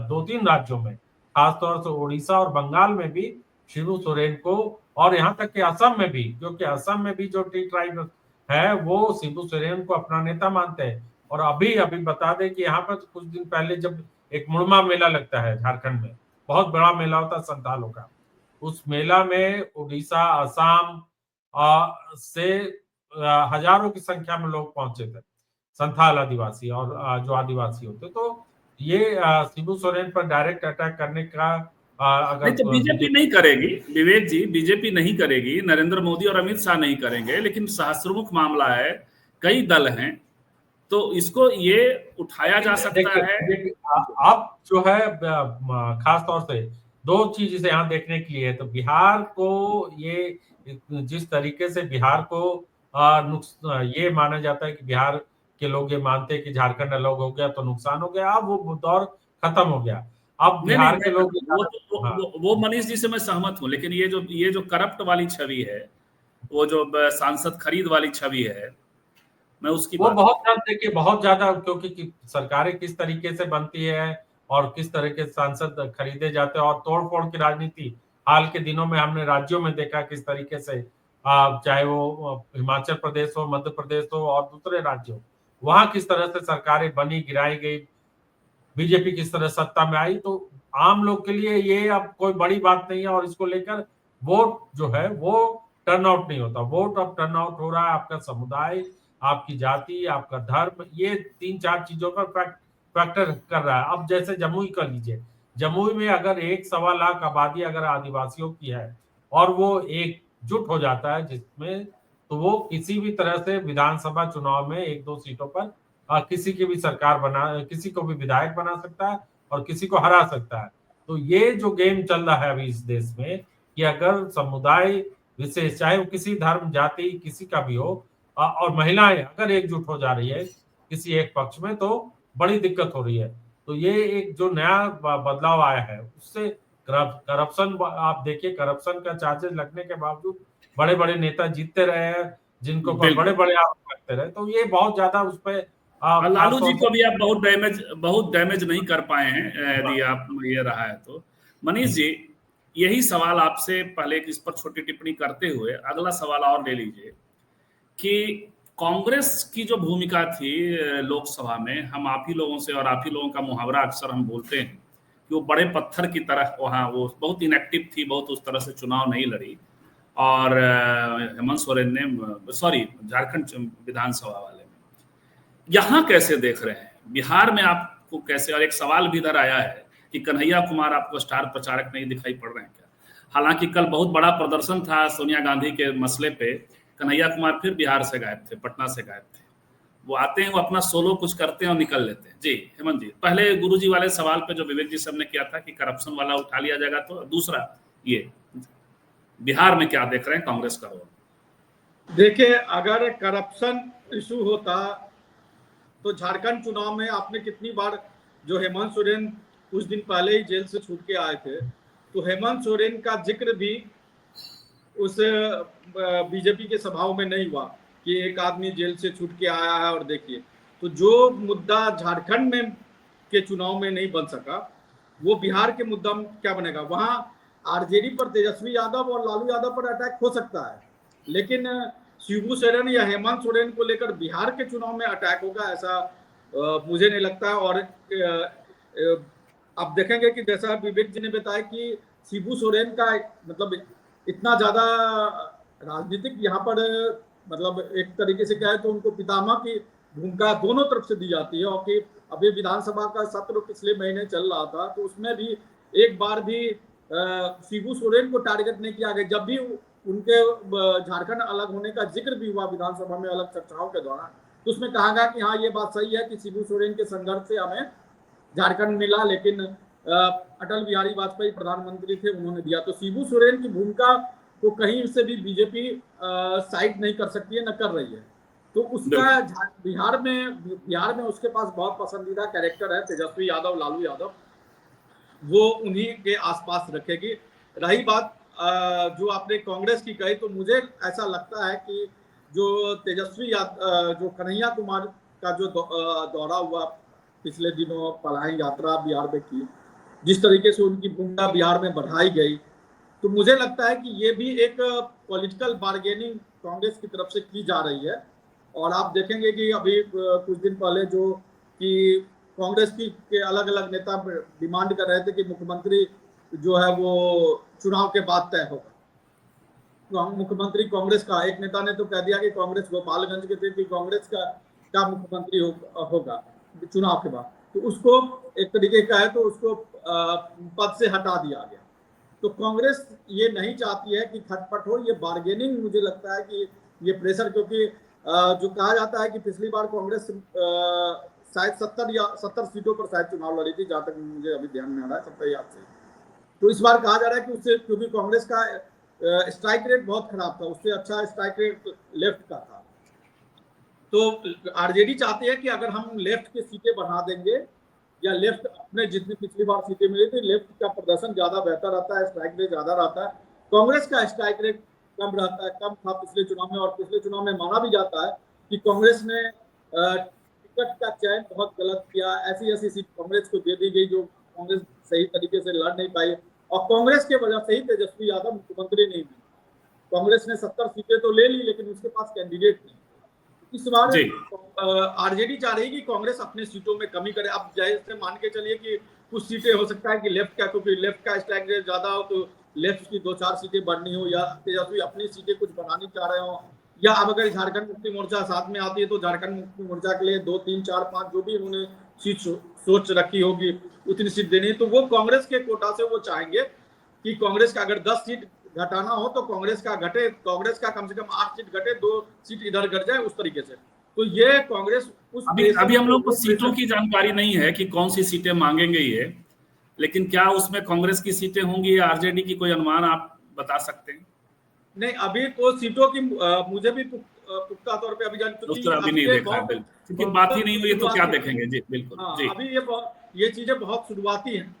2-3 राज्यों में, खासतौर से उड़ीसा और बंगाल में भी शिबू सोरेन को, और यहाँ तक कि असम में भी, क्योंकि असम में भी जो टी ट्राइब है वो शिबू सोरेन को अपना नेता मानते हैं। और अभी अभी बता दें कि यहाँ पर कुछ दिन पहले जब एक मुड़मा मेला लगता है झारखंड में, बहुत बड़ा मेला होता है संथालों का, उस मेला में उड़ीसा, असम से हजारों की संख्या में लोग पहुंचे थे, संथाल आदिवासी और जो आदिवासी होते। तो ये शिबू सोरेन पर डायरेक्ट अटैक करने का नहीं अगर तो बीजेपी नहीं करेगी विवेक जी, बीजेपी नहीं करेगी, नरेंद्र मोदी और अमित शाह नहीं करेंगे, लेकिन सहस्त्रमुख मामला है, कई दल हैं, तो इसको ये उठाया जा सकता है। देखिए, अब जो है खास तौर से 2 चीज इसे यहाँ देखने के लिए है। तो बिहार को ये जिस तरीके से बिहार को ये माना जाता है कि बिहार के लोग ये मानते हैं कि झारखंड अलग हो गया तो नुकसान हो गया, अब वो दौर खत्म हो गया। अब नहीं नहीं बिहार के लोग हाँ, वो मनीष जी से मैं सहमत हूँ, लेकिन ये जो करप्ट वाली छवि है, वो जो सांसद खरीद वाली छवि है, मैं उसकी वो बात बहुत ज्यादा, देखिए बहुत ज्यादा, क्योंकि सरकारें किस तरीके से बनती है और किस तरह के सांसद खरीदे जाते हैं, और तोड़-फोड़ की राजनीति हाल के दिनों में हमने राज्यों में देखा किस तरीके से, चाहे वो हिमाचल प्रदेश हो, मध्य प्रदेश हो और दूसरे राज्यों, वहां किस तरह से सरकारें बनी, गिराई गई, बीजेपी किस तरह सत्ता में आई। तो आम लोग के लिए ये अब कोई बड़ी बात नहीं है, और इसको लेकर वोट जो है वो टर्नआउट नहीं होता। वोट अब टर्नआउट हो रहा है आपका समुदाय, आपकी जाति, आपका धर्म, ये 3-4 चीजों पर फैक्टर कर रहा है। अब जैसे जमुई का लीजिए, जमुई में अगर 1-1.25 लाख आबादी अगर आदिवासियों की है और वो एकजुट हो जाता है जिसमें, तो वो किसी भी तरह से विधानसभा चुनाव में 1-2 सीटों पर किसी की भी सरकार किसी को भी विधायक बना सकता है और किसी को हरा सकता है। तो ये जो गेम चल रहा है अभी इस देश में, कि अगर समुदाय विशेष, चाहे वो किसी धर्म, जाति, किसी का भी हो, और महिलाएं अगर एकजुट हो जा रही है किसी एक पक्ष में, तो बड़ी दिक्कत हो रही है। तो ये एक जो नया बदलाव आया है, उससे करप्शन, आप देखिए करप्शन का चार्जेस लगने के बावजूद बड़े बड़े नेता जीतते रहे हैं, जिनको ऊपर बड़े बिल्कुल। बड़े आरोप लगते रहे। तो ये बहुत ज्यादा उस पर और लालू जी खासतौर को से भी आप बहुत डैमेज नहीं कर पाए हैं, यदि आप ये रहा है तो। मनीष जी, यही सवाल आपसे पहले इस पर छोटी टिप्पणी करते हुए अगला सवाल और ले लीजिए कि कांग्रेस की जो भूमिका थी लोकसभा में, हम आप ही लोगों से और आप ही लोगों का मुहावरा अक्सर हम बोलते हैं कि वो बड़े पत्थर की तरह वहाँ वो बहुत इनएक्टिव थी, बहुत उस तरह से चुनाव नहीं लड़ी, और हेमंत सोरेन ने, सॉरी, झारखंड विधानसभा वाले में, यहाँ कैसे देख रहे हैं बिहार में आपको कैसे? और एक सवाल भी इधर आया है कि कन्हैया कुमार आपको स्टार प्रचारक नहीं दिखाई पड़ रहे हैं क्या? हालांकि कल बहुत बड़ा प्रदर्शन था सोनिया गांधी के मसले पे, कन्हैया कुमार फिर बिहार से गायब थे, पटना से गायब थे। वो आते हैं, वो अपना सोलो कुछ करते हैं और निकल लेते हैं। जी हेमंत जी, पहले गुरुजी वाले सवाल पे जो विवेक जी सब ने किया था कि करप्शन वाला उठा लिया जाएगा, तो दूसरा ये बिहार में क्या देख रहे हैं कांग्रेस का रोल? देखिए, अगर करप्शन इशू होता तो झारखंड चुनाव में आपने कितनी बार, जो हेमंत सोरेन कुछ दिन पहले ही जेल से छूट के आए थे, तो हेमंत सोरेन का जिक्र भी उस बीजेपी के सभाओं में नहीं हुआ कि एक आदमी जेल से छूट के आया है। और देखिए, तो जो मुद्दा झारखंड में के चुनाव में नहीं बन सका, वो बिहार के मुद्दा में क्या बनेगा? वहां आरजेडी पर तेजस्वी यादव और लालू यादव पर अटैक हो सकता है, लेकिन शिबू सोरेन या हेमंत सोरेन को लेकर बिहार के चुनाव में अटैक होगा, ऐसा मुझे नहीं लगता। और आप देखेंगे कि जैसा विवेक जी ने बताया कि शिबू सोरेन का मतलब इतना ज्यादा राजनीतिक यहाँ पर, मतलब एक तरीके से कहे तो उनको पितामह की भूमिका दोनों तरफ से दी जाती है। और कि अभी विधानसभा का सत्र पिछले महीने चल रहा था, तो उसमें भी एक बार भी शिबू सोरेन को टारगेट नहीं किया गया, जब भी उनके झारखंड अलग होने का जिक्र भी हुआ विधानसभा में अलग चर्चाओं के दौरान, तो उसमें कहा गया कि हाँ, ये बात सही है कि शिबू सोरेन के संघर्ष से हमें झारखंड मिला, लेकिन अटल बिहारी वाजपेयी प्रधानमंत्री थे, उन्होंने दिया। तो शिबू सोरेन की भूमिका को कहीं से भी बीजेपी साइड नहीं कर सकती है, न कर रही है। तो उसका बिहार में उसके पास बहुत पसंदीदा कैरेक्टर है तेजस्वी यादव, लालू यादव, वो उन्हीं के आसपास रखेगी। रही बात जो आपने कांग्रेस की कही, तो मुझे ऐसा लगता है कि जो जो कन्हैया कुमार का जो दौरा हुआ पिछले दिनों, पलायन यात्रा बिहार में की, जिस तरीके से उनकी भूमिका बिहार में बढ़ाई गई, तो मुझे लगता है कि ये भी एक पॉलिटिकल बार्गेनिंग कांग्रेस की तरफ से की जा रही है। और आप देखेंगे कि अभी कुछ दिन पहले जो कि कांग्रेस की के अलग अलग नेता डिमांड कर रहे थे कि मुख्यमंत्री जो है वो चुनाव के बाद तय होगा। मुख्यमंत्री कांग्रेस का एक नेता ने तो कह दिया कि कांग्रेस गोपालगंज के थे कि कांग्रेस का मुख्यमंत्री होगा चुनाव के बाद। तो उसको एक तरीके का है तो उसको पद से हटा दिया गया। तो कांग्रेस ये नहीं चाहती है कि खटपट हो, ये बार्गेनिंग मुझे लगता है कि ये प्रेशर, क्योंकि जो कहा जाता है कि पिछली बार कांग्रेस शायद 70 सीटों पर शायद चुनाव लड़ी थी, जहां तक मुझे अभी ध्यान में आ रहा है 70 याद से। तो इस बार कहा जा रहा है कि उससे, क्योंकि कांग्रेस का स्ट्राइक रेट बहुत खराब था, उससे अच्छा स्ट्राइक रेट लेफ्ट का था। तो आरजेडी चाहती है कि अगर हम लेफ्ट की सीटें बढ़ा देंगे, या लेफ्ट अपने जितनी पिछली बार सीटें मिली थी, लेफ्ट का प्रदर्शन ज्यादा बेहतर रहता है, स्ट्राइक रेट ज्यादा रहता है। कांग्रेस का स्ट्राइक रेट कम रहता है, कम था पिछले चुनाव में। और पिछले चुनाव में माना भी जाता है कि कांग्रेस ने टिकट का चयन बहुत गलत किया, ऐसी सीट कांग्रेस को दे दी गई जो कांग्रेस सही तरीके से लड़ नहीं पाई, और कांग्रेस के वजह से ही तेजस्वी यादव मुख्यमंत्री नहीं बने। कांग्रेस ने 70 सीटें तो ले ली, लेकिन उसके पास कैंडिडेट नहीं। इस बार आरजेडी चाह रही है कि कांग्रेस अपने सीटों में कमी करे। अब जैसे मान के चलिए कि कुछ सीटें हो सकता है कि लेफ्ट का, क्योंकि लेफ्ट का स्ट्राइक रेट ज्यादा हो तो लेफ्ट की 2-4 सीटें बढ़नी हो, या तेजस्वी अपनी सीटें कुछ बनानी चाह रहे हो, या अब अगर झारखंड मुक्ति मोर्चा साथ में आती है तो झारखंड मुक्ति मोर्चा के लिए 2, 3, 4, 5 जो भी उन्होंने सीट सोच रखी होगी उतनी सीट देनी। तो वो कांग्रेस के कोटा से वो चाहेंगे कि कांग्रेस का अगर 10 सीट घटाना हो तो कांग्रेस का घटे, कांग्रेस का कम से कम 8 सीट घटे, 2 सीट इधर घट जाए, उस तरीके से। तो ये कांग्रेस उस अभी हम लोग को सीटों की जानकारी नहीं है कि कौन सी सीटें मांगेंगे ये, लेकिन क्या उसमें कांग्रेस की सीटें होंगी या आरजेडी की, कोई अनुमान आप बता सकते हैं? नहीं, अभी तो सीटों की मुझे भी पुख्ता तौर पे अभी अभी नहीं देखा है, बिल्कुल, क्योंकि बात ही नहीं हुई तो क्या देखेंगे। जी बिल्कुल। हाँ, जी, अभी ये चीजें बहुत शुरुआती हैं।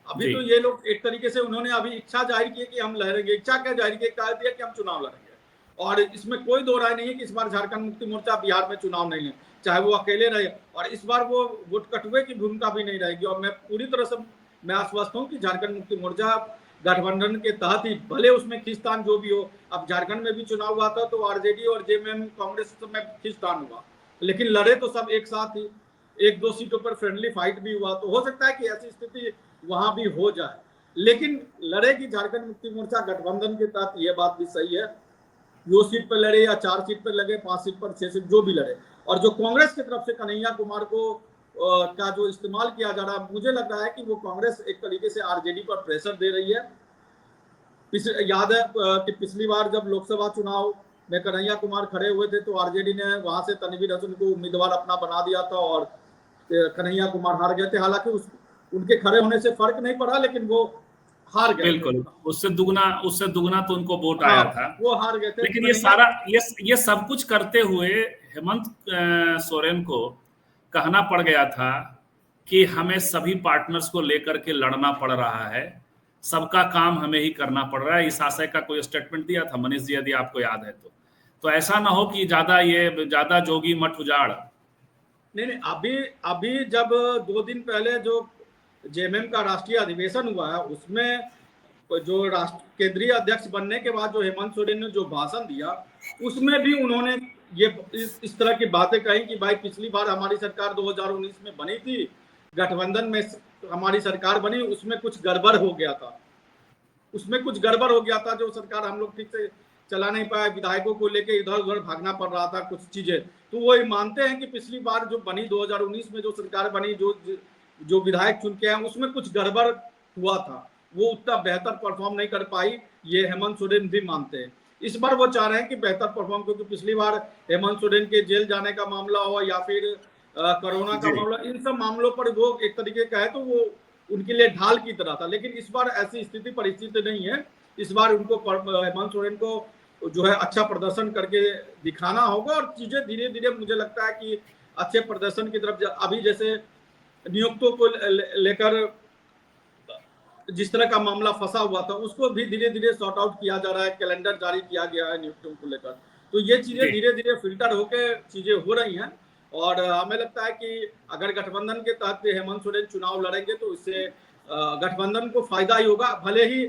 अभी तो ये लोग एक तरीके से उन्होंने अभी इच्छा जाहिर की कि हम लड़ेंगे। इच्छा क्या जाहिर की, कह दिया कि हम चुनाव लड़ेंगे, और इसमें कोई दो राय नहीं है कि इस बार झारखंड मुक्ति मोर्चा बिहार में चुनाव नहीं है, चाहे वो अकेले रहे। और इस बार वो वोट कटुए की भूमिका भी नहीं रहेगी। और मैं पूरी तरह से मैं आश्वस्त हूँ कि झारखंड मुक्ति मोर्चा गठबंधन के तहत ही, भले उसमें खींचतान जो भी हो, अब झारखंड में भी चुनाव हुआ था तो आरजेडी और जेएमएम कांग्रेस में खींचतान हुआ, लेकिन लड़े तो सब एक साथ ही। 1-2 सीटों पर फ्रेंडली फाइट भी हुआ। तो हो सकता है कि ऐसी स्थिति वहां भी हो जाए, लेकिन लड़ेगी झारखंड मुक्ति मोर्चा गठबंधन के तहत, ये बात भी सही है। 2 सीट पर लड़े या 4 सीट पर लगे, 5 सीट पर 6 सीट जो भी लड़े। और जो कांग्रेस की तरफ से कन्हैया कुमार को का जो इस्तेमाल किया जा रहा है, मुझे लग रहा है कि वो कांग्रेस एक तरीके से आरजेडी पर प्रेशर दे रही है। याद है कि पिछली बार जब लोकसभा चुनाव में कन्हैया कुमार खड़े हुए थे तो आरजेडी ने वहां से तनवीर हसन को उम्मीदवार अपना बना दिया था, और कन्हैया कुमार हार गए थे। हालांकि उनके खड़े होने से फर्क नहीं पड़ा, लेकिन वो हार गए। बिल्कुल, उससे दुगना तो उनको वोट आया था, वो हार गए थे। लेकिन ये सारा ये सब कुछ करते हुए हेमंत सोरेन को कहना पड़ गया था कि हमें सभी पार्टनर्स को लेकर के लड़ना पड़ रहा है, सबका काम हमें ही करना पड़ रहा है। इस आशय का कोई स्टेटमेंट दिया था मनीष जी, यदि आपको याद है तो ऐसा ना हो कि ज्यादा जोगी मठ उजाड़। नहीं, अभी जब 2 दिन पहले जो जेएमएम का राष्ट्रीय अधिवेशन हुआ है, उसमें जो राष्ट्र केंद्रीय अध्यक्ष बनने के बाद जो हेमंत सोरेन ने जो भाषण दिया, उसमें भी उन्होंने ये इस तरह की बातें कही कि भाई पिछली बार हमारी सरकार 2019 में बनी थी, गठबंधन में हमारी सरकार बनी, उसमें कुछ गड़बड़ हो गया था, जो सरकार हम लोग ठीक से चला नहीं पाया, विधायकों को लेके इधर उधर भागना पड़ रहा था कुछ चीजें। तो वो मानते हैं कि पिछली बार जो बनी 2019 में जो सरकार बनी, जो विधायक चुन के आए, उसमें कुछ गड़बड़ हुआ था, वो उतना बेहतर परफॉर्म नहीं कर पाई, ये हेमंत सोरेन भी मानते हैं। इस बार वो चाह रहे हैं कि बेहतर परफॉर्म, क्योंकि पिछली बार हेमंत सोरेन के जेल जाने का मामला हो या फिर कोरोना का मामला, इन सब मामलों पर वो एक तरीके का है तो वो उनके लिए ढाल की तरह था। लेकिन इस बार ऐसी स्थिति परिस्थिति नहीं है, इस बार उनको हेमंत सोरेन को जो है अच्छा प्रदर्शन करके दिखाना होगा और चीजें धीरे धीरे मुझे लगता है कि अच्छे प्रदर्शन की तरफ अभी जैसे नियुक्तों को लेकर जिस तरह का मामला फंसा हुआ था उसको भी धीरे धीरे सॉर्ट आउट किया जा रहा है, कैलेंडर जारी किया गया है नियुक्तियों को लेकर। तो ये चीजें धीरे धीरे फिल्टर होकर चीजें हो रही हैं और हमें लगता है कि अगर गठबंधन के तहत हेमंत सोरेन चुनाव लड़ेंगे तो इससे गठबंधन को फायदा ही होगा, भले ही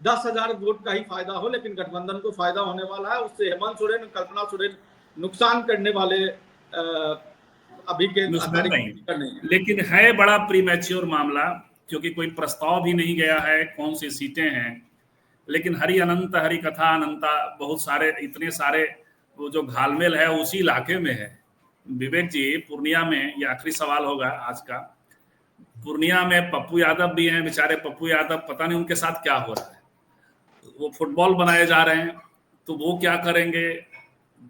10,000 वोट का ही फायदा हो, लेकिन गठबंधन को फायदा होने वाला है। उससे हेमंत सोरेन, कल्पना सोरेन नुकसान करने वाले अभी के नहीं। लेकिन है बड़ा प्रीमैच्योर मामला, क्योंकि कोई प्रस्ताव भी नहीं गया है कौन सी सीटें हैं, लेकिन हरि अनंत हरि कथा अनंता, बहुत सारे इतने सारे वो जो घालमेल है उसी इलाके में है। विवेक जी, पूर्णिया में, ये आखिरी सवाल होगा आज का, पूर्णिया में पप्पू यादव भी हैं, बेचारे पप्पू यादव, पता नहीं उनके साथ क्या हो रहा है। वो फुटबॉल बनाए जा रहे हैं तो वो क्या करेंगे,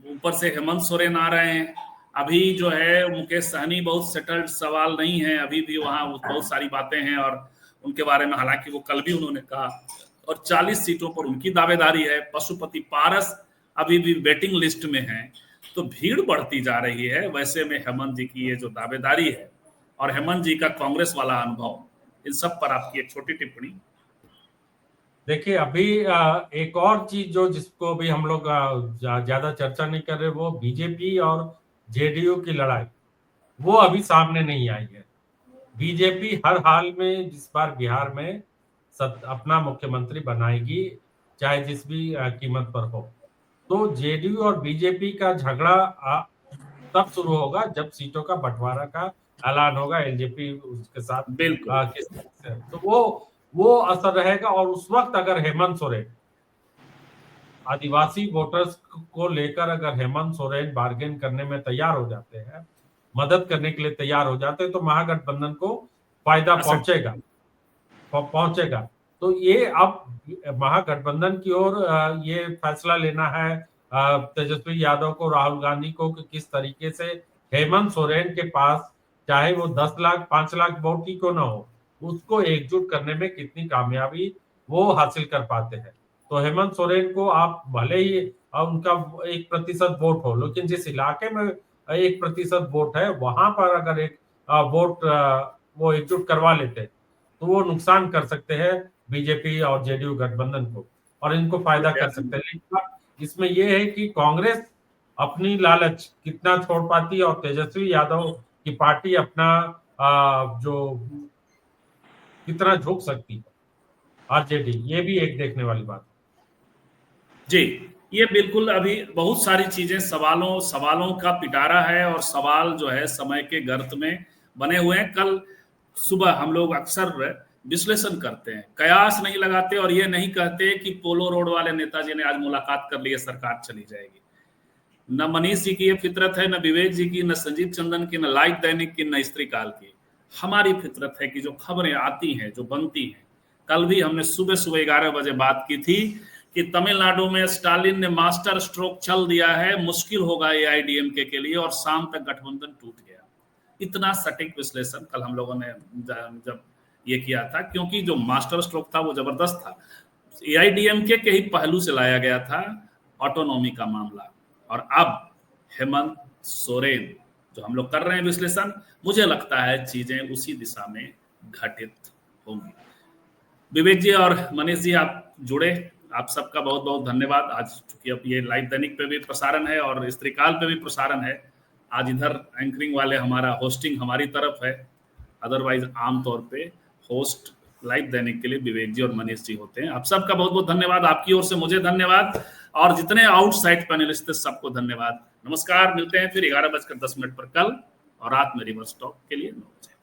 ऊपर से हेमंत सोरेन आ रहे हैं। अभी जो है मुकेश सहनी बहुत सेटल्ड सवाल नहीं है, अभी भी वहाँ बहुत सारी बातें हैं और उनके बारे में हालांकि वो कल भी उन्होंने कहा, और 40 सीटों पर उनकी दावेदारी है। पशुपति पारस अभी भी वेटिंग लिस्ट में है, तो भीड़ बढ़ती जा रही है। वैसे में हेमंत जी की ये जो दावेदारी है और हेमंत जी का कांग्रेस वाला अनुभव, इन सब पर आपकी एक छोटी टिप्पणी। देखिए, अभी एक और चीज जो जिसको भी हम लोग ज्यादा चर्चा नहीं कर रहे, वो बीजेपी और जेडीयू की लड़ाई, वो अभी सामने नहीं आई है। बीजेपी हर हाल में जिस बार बिहार में अपना मुख्यमंत्री बनाएगी, चाहे जिस भी कीमत पर हो, तो जेडीयू और बीजेपी का झगड़ा तब शुरू होगा जब सीटों का बंटवारा का ऐलान होगा, एलजेपी उसके साथ किस तरह से, तो वो असर रहेगा। और उस वक्त अगर हेमंत सोरेन आदिवासी वोटर्स को लेकर अगर हेमंत सोरेन बार्गेन करने में तैयार हो जाते हैं, मदद करने के लिए तैयार हो जाते हैं, तो महागठबंधन को फायदा पहुंचेगा। तो ये अब महागठबंधन की ओर ये फैसला लेना है तेजस्वी यादव को, राहुल गांधी को, कि किस तरीके से हेमंत सोरेन के पास चाहे वो 10 लाख 5 लाख वोट की क्यों ना हो, उसको एकजुट करने में कितनी कामयाबी वो हासिल कर पाते हैं। तो हेमंत सोरेन को आप भले ही उनका 1% वोट हो, लेकिन जिस इलाके में 1% वोट है, वहां पर अगर एक वोट वो एकजुट करवा लेते तो वो नुकसान कर सकते हैं बीजेपी और जेडीयू गठबंधन को, और इनको फायदा कर सकते हैं। लेकिन इसमें यह है कि कांग्रेस अपनी लालच कितना छोड़ पाती है और तेजस्वी यादव की पार्टी अपना जो कितना झुक सकती है आरजेडी, ये भी एक देखने वाली बात जी। ये बिल्कुल अभी बहुत सारी चीजें सवालों का पिटारा है, और सवाल जो है समय के गर्त में बने हुए हैं। कल सुबह हम लोग अक्सर विश्लेषण करते हैं, कयास नहीं लगाते और ये नहीं कहते कि पोलो रोड वाले नेताजी ने आज मुलाकात कर ली है, सरकार चली जाएगी। न मनीष जी की ये फितरत है, न विवेक जी की, न संजीव चंदन की, न लाइव दैनिक की, न स्त्री काल की। हमारी फितरत है कि जो खबरें आती हैं, जो बनती हैं, कल भी हमने सुबह 11 बजे बात की थी कि तमिलनाडु में स्टालिन ने मास्टर स्ट्रोक चल दिया है, मुश्किल होगा एआईडीएमके के लिए, और शाम तक गठबंधन टूट गया। इतना सटीक विश्लेषण कल हम लोगों ने जब ये किया था, क्योंकि जो मास्टर स्ट्रोक था वो जबरदस्त था। एआईडीएमके के ही पहलू से लाया गया था ऑटोनॉमी का मामला, और अब हेमंत सोरेन जो हम लोग कर रहे हैं विश्लेषण, मुझे लगता है चीजें उसी दिशा में घटित होंगी। विवेक जी और मनीष जी, आप जुड़े, आप सबका बहुत बहुत धन्यवाद। आज चूंकि अब ये लाइव दैनिक पे भी प्रसारण है और स्त्रीकाल पे भी प्रसारण है, आज इधर एंकरिंग वाले हमारा होस्टिंग हमारी तरफ है, अदरवाइज आमतौर पे होस्ट लाइव दैनिक के लिए विवेक जी और मनीष जी होते हैं। आप सबका बहुत बहुत धन्यवाद, आपकी ओर से मुझे धन्यवाद, और जितने आउटसाइड पैनलिस्ट थे सबको धन्यवाद। नमस्कार, मिलते हैं फिर 11:10 पर कल, और रात में रिवर्स टॉक के लिए 9 बजे।